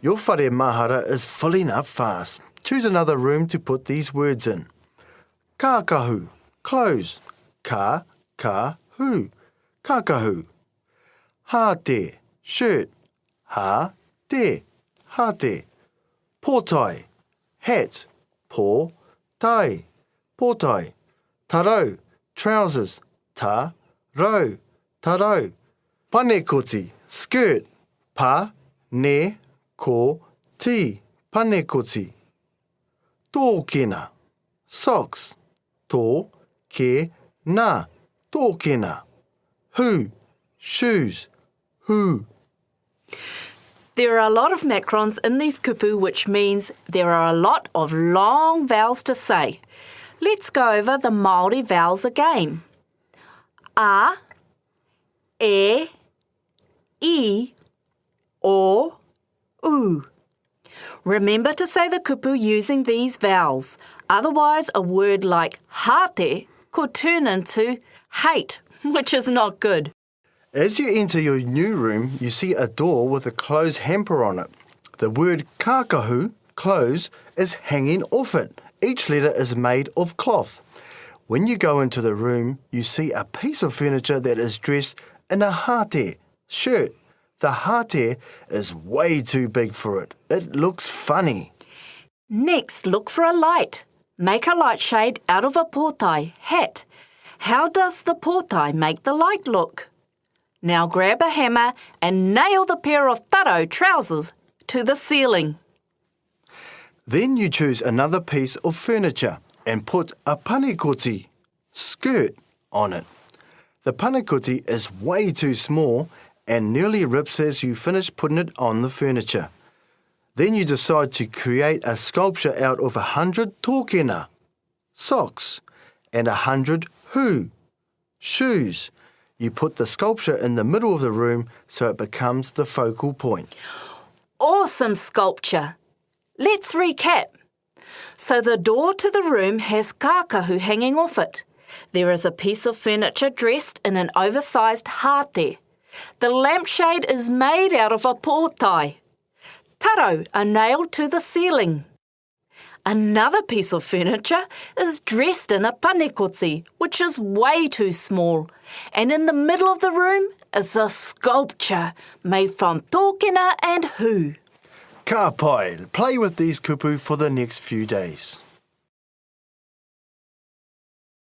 Your whare mahara is filling up fast. Choose another room to put these words in. Kakahu, clothes. Ka-ka-hu, kakahu. Hate, shirt. Ha-te, hate. Portai, hat. Po-tai, portai. Taro, trousers. Ta-ro, taro. Panekoti, skirt. Pa-ne-ko-ti, panekoti. Tōkena, socks. Tō-ke-na, tōkena. Hu, shoes. Hu. There are a lot of macrons in these kupu, which means there are a lot of long vowels to say. Let's go over the Māori vowels again. A, e, I, o, u. Remember to say the kupu using these vowels. Otherwise, a word like hate could turn into hate, which is not good. As you enter your new room, you see a door with a clothes hamper on it. The word kakahu, clothes, is hanging off it. Each letter is made of cloth. When you go into the room, you see a piece of furniture that is dressed in a hate, shirt. The hate is way too big for it. It looks funny. Next, look for a light. Make a light shade out of a portai, hat. How does the portai make the light look? Now grab a hammer and nail the pair of taro trousers to the ceiling. Then you choose another piece of furniture and put a panekoti, skirt, on it. The panekoti is way too small and nearly rips as you finish putting it on the furniture. Then you decide to create a sculpture out of 100 tōkena, socks, and 100 hu, shoes. You put the sculpture in the middle of the room so it becomes the focal point. Awesome sculpture! Let's recap. So the door to the room has kakahu hanging off it. There is a piece of furniture dressed in an oversized hate. The lampshade is made out of a portai. Taro are nailed to the ceiling. Another piece of furniture is dressed in a panekoti, which is way too small. And in the middle of the room is a sculpture made from tōkena and hu. Ka pai, play with these kupu for the next few days.